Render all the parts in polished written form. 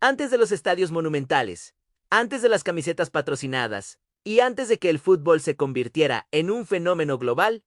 Antes de los estadios monumentales, antes de las camisetas patrocinadas y antes de que el fútbol se convirtiera en un fenómeno global,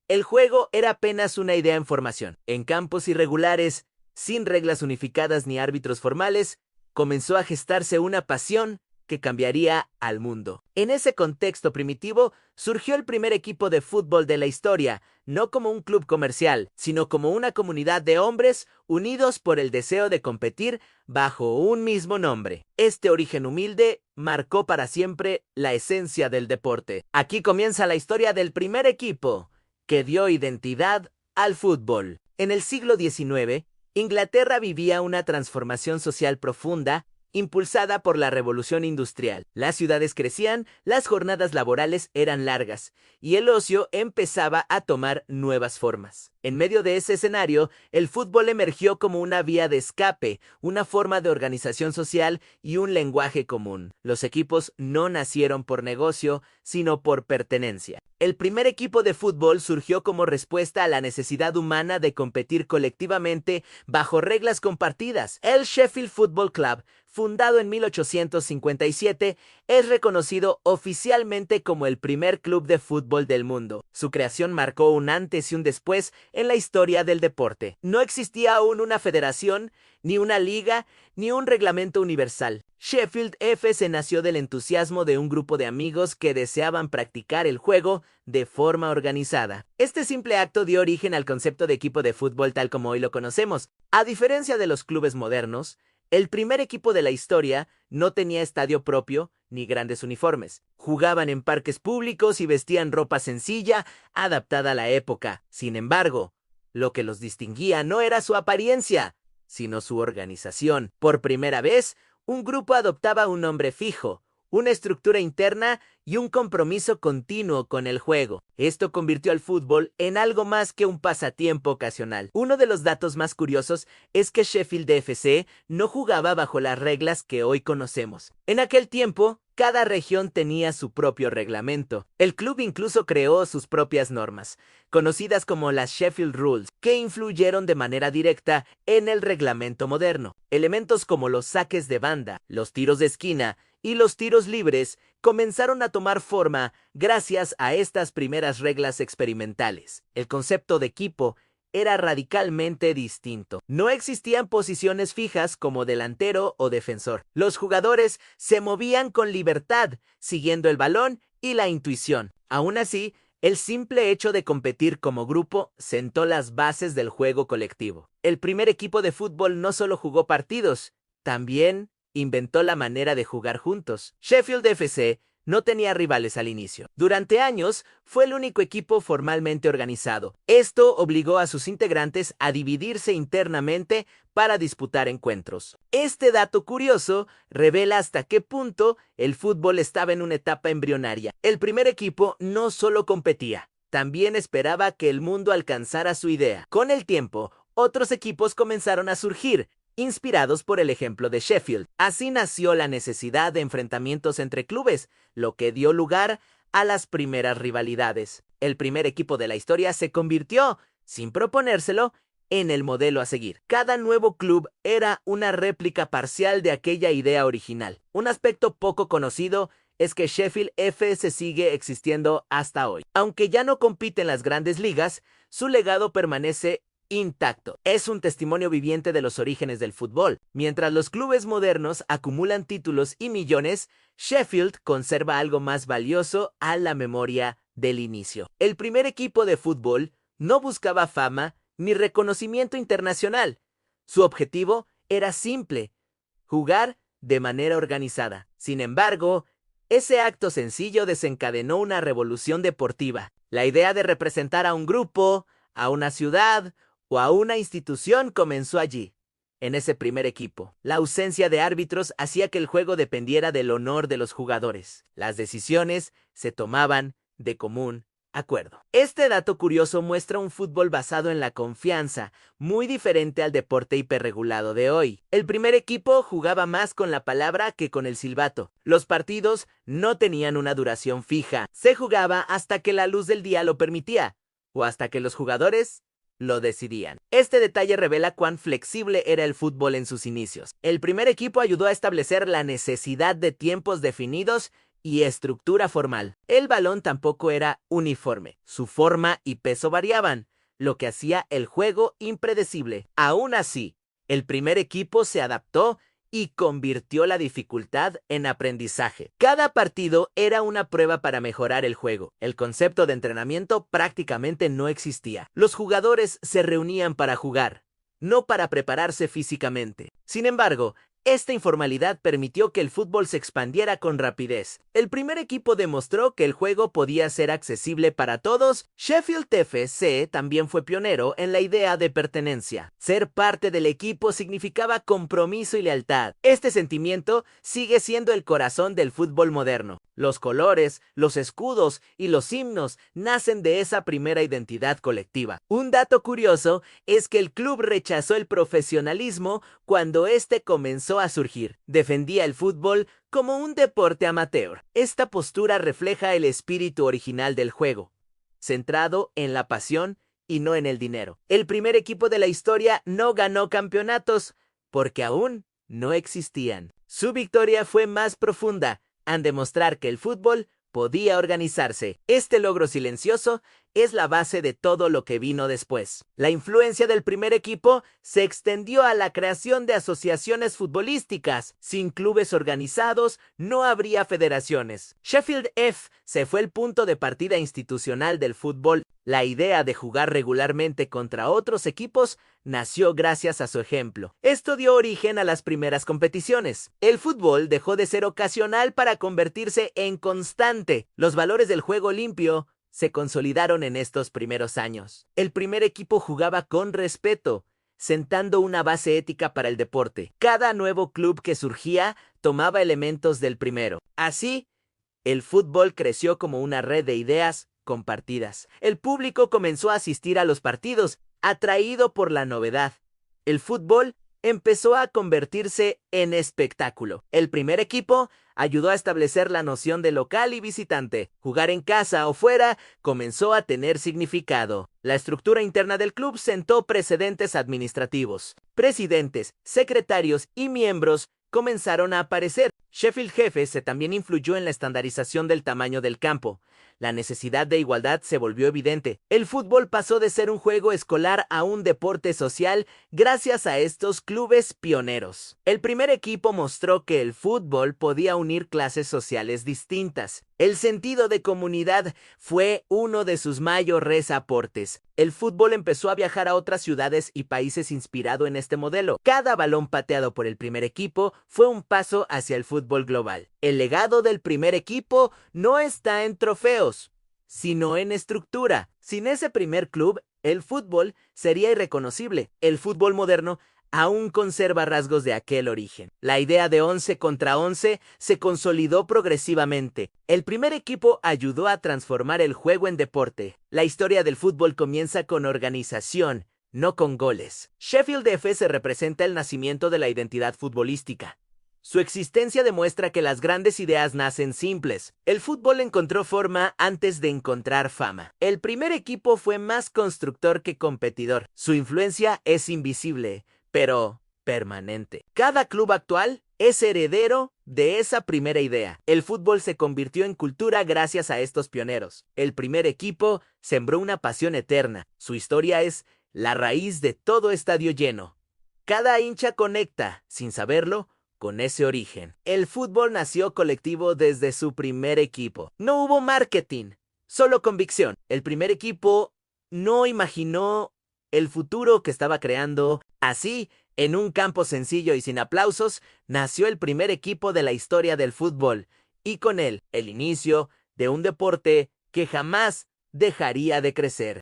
el juego era apenas una idea en formación. En campos irregulares, sin reglas unificadas ni árbitros formales, comenzó a gestarse una pasión que cambiaría al mundo. En ese contexto primitivo, surgió el primer equipo de fútbol de la historia, no como un club comercial, sino como una comunidad de hombres unidos por el deseo de competir bajo un mismo nombre. Este origen humilde marcó para siempre la esencia del deporte. Aquí comienza la historia del primer equipo que dio identidad al fútbol. En el siglo XIX, Inglaterra vivía una transformación social profunda, impulsada por la revolución industrial. Las ciudades crecían, las jornadas laborales eran largas, y el ocio empezaba a tomar nuevas formas. En medio de ese escenario, el fútbol emergió como una vía de escape, una forma de organización social y un lenguaje común. Los equipos no nacieron por negocio, sino por pertenencia. El primer equipo de fútbol surgió como respuesta a la necesidad humana de competir colectivamente bajo reglas compartidas. El Sheffield Football Club, fundado en 1857, es reconocido oficialmente como el primer club de fútbol del mundo. Su creación marcó un antes y un después en la historia del deporte. No existía aún una federación, ni una liga, ni un reglamento universal. Sheffield FC nació del entusiasmo de un grupo de amigos que deseaban practicar el juego de forma organizada. Este simple acto dio origen al concepto de equipo de fútbol tal como hoy lo conocemos. A diferencia de los clubes modernos, el primer equipo de la historia no tenía estadio propio ni grandes uniformes. Jugaban en parques públicos y vestían ropa sencilla, adaptada a la época. Sin embargo, lo que los distinguía no era su apariencia, sino su organización. Por primera vez, un grupo adoptaba un nombre fijo, una estructura interna y un compromiso continuo con el juego. Esto convirtió al fútbol en algo más que un pasatiempo ocasional. Uno de los datos más curiosos es que Sheffield FC no jugaba bajo las reglas que hoy conocemos. En aquel tiempo, cada región tenía su propio reglamento. El club incluso creó sus propias normas, conocidas como las Sheffield Rules, que influyeron de manera directa en el reglamento moderno. Elementos como los saques de banda, los tiros de esquina y los tiros libres comenzaron a tomar forma gracias a estas primeras reglas experimentales. El concepto de equipo era radicalmente distinto. No existían posiciones fijas como delantero o defensor. Los jugadores se movían con libertad, siguiendo el balón y la intuición. Aún así, el simple hecho de competir como grupo sentó las bases del juego colectivo. El primer equipo de fútbol no solo jugó partidos, también inventó la manera de jugar juntos. Sheffield FC no tenía rivales al inicio. Durante años, fue el único equipo formalmente organizado. Esto obligó a sus integrantes a dividirse internamente para disputar encuentros. Este dato curioso revela hasta qué punto el fútbol estaba en una etapa embrionaria. El primer equipo no solo competía, también esperaba que el mundo alcanzara su idea. Con el tiempo, otros equipos comenzaron a surgir, inspirados por el ejemplo de Sheffield. Así nació la necesidad de enfrentamientos entre clubes, lo que dio lugar a las primeras rivalidades. El primer equipo de la historia se convirtió, sin proponérselo, en el modelo a seguir. Cada nuevo club era una réplica parcial de aquella idea original. Un aspecto poco conocido es que Sheffield FC sigue existiendo hasta hoy. Aunque ya no compite en las grandes ligas, su legado permanece intacto. Es un testimonio viviente de los orígenes del fútbol. Mientras los clubes modernos acumulan títulos y millones, Sheffield conserva algo más valioso a la memoria del inicio. El primer equipo de fútbol no buscaba fama ni reconocimiento internacional. Su objetivo era simple: jugar de manera organizada. Sin embargo, ese acto sencillo desencadenó una revolución deportiva. La idea de representar a un grupo, a una ciudad o a una institución comenzó allí, en ese primer equipo. La ausencia de árbitros hacía que el juego dependiera del honor de los jugadores. Las decisiones se tomaban de común acuerdo. Este dato curioso muestra un fútbol basado en la confianza, muy diferente al deporte hiperregulado de hoy. El primer equipo jugaba más con la palabra que con el silbato. Los partidos no tenían una duración fija. Se jugaba hasta que la luz del día lo permitía, o hasta que los jugadores lo decidían. Este detalle revela cuán flexible era el fútbol en sus inicios. El primer equipo ayudó a establecer la necesidad de tiempos definidos y estructura formal. El balón tampoco era uniforme. Su forma y peso variaban, lo que hacía el juego impredecible. Aún así, el primer equipo se adaptó y convirtió la dificultad en aprendizaje. Cada partido era una prueba para mejorar el juego. El concepto de entrenamiento prácticamente no existía. Los jugadores se reunían para jugar, no para prepararse físicamente. Sin embargo, esta informalidad permitió que el fútbol se expandiera con rapidez. El primer equipo demostró que el juego podía ser accesible para todos. Sheffield FC también fue pionero en la idea de pertenencia. Ser parte del equipo significaba compromiso y lealtad. Este sentimiento sigue siendo el corazón del fútbol moderno. Los colores, los escudos y los himnos nacen de esa primera identidad colectiva. Un dato curioso es que el club rechazó el profesionalismo cuando este comenzó a surgir. Defendía el fútbol como un deporte amateur. Esta postura refleja el espíritu original del juego, centrado en la pasión y no en el dinero. El primer equipo de la historia no ganó campeonatos porque aún no existían. Su victoria fue más profunda al demostrar que el fútbol podía organizarse. Este logro silencioso es la base de todo lo que vino después. La influencia del primer equipo se extendió a la creación de asociaciones futbolísticas. Sin clubes organizados, no habría federaciones. Sheffield FC fue el punto de partida institucional del fútbol. La idea de jugar regularmente contra otros equipos nació gracias a su ejemplo. Esto dio origen a las primeras competiciones. El fútbol dejó de ser ocasional para convertirse en constante. Los valores del juego limpio se consolidaron en estos primeros años. El primer equipo jugaba con respeto, sentando una base ética para el deporte. Cada nuevo club que surgía tomaba elementos del primero. Así, el fútbol creció como una red de ideas compartidas. El público comenzó a asistir a los partidos, atraído por la novedad. El fútbol empezó a convertirse en espectáculo. El primer equipo ayudó a establecer la noción de local y visitante. Jugar en casa o fuera comenzó a tener significado. La estructura interna del club sentó precedentes administrativos. Presidentes, secretarios y miembros comenzaron a aparecer. Sheffield FC también influyó en la estandarización del tamaño del campo. La necesidad de igualdad se volvió evidente. El fútbol pasó de ser un juego escolar a un deporte social gracias a estos clubes pioneros. El primer equipo mostró que el fútbol podía unir clases sociales distintas. El sentido de comunidad fue uno de sus mayores aportes. El fútbol empezó a viajar a otras ciudades y países inspirado en este modelo. Cada balón pateado por el primer equipo fue un paso hacia el fútbol global. El legado del primer equipo no está en trofeos, sino en estructura. Sin ese primer club, el fútbol sería irreconocible. El fútbol moderno aún conserva rasgos de aquel origen. La idea de 11 contra 11 se consolidó progresivamente. El primer equipo ayudó a transformar el juego en deporte. La historia del fútbol comienza con organización, no con goles. Sheffield FC representa el nacimiento de la identidad futbolística. Su existencia demuestra que las grandes ideas nacen simples. El fútbol encontró forma antes de encontrar fama. El primer equipo fue más constructor que competidor. Su influencia es invisible, pero permanente. Cada club actual es heredero de esa primera idea. El fútbol se convirtió en cultura gracias a estos pioneros. El primer equipo sembró una pasión eterna. Su historia es la raíz de todo estadio lleno. Cada hincha conecta, sin saberlo, con ese origen. El fútbol nació colectivo desde su primer equipo. No hubo marketing, solo convicción. El primer equipo no imaginó el futuro que estaba creando. Así, en un campo sencillo y sin aplausos, nació el primer equipo de la historia del fútbol, y con él, el inicio de un deporte que jamás dejaría de crecer.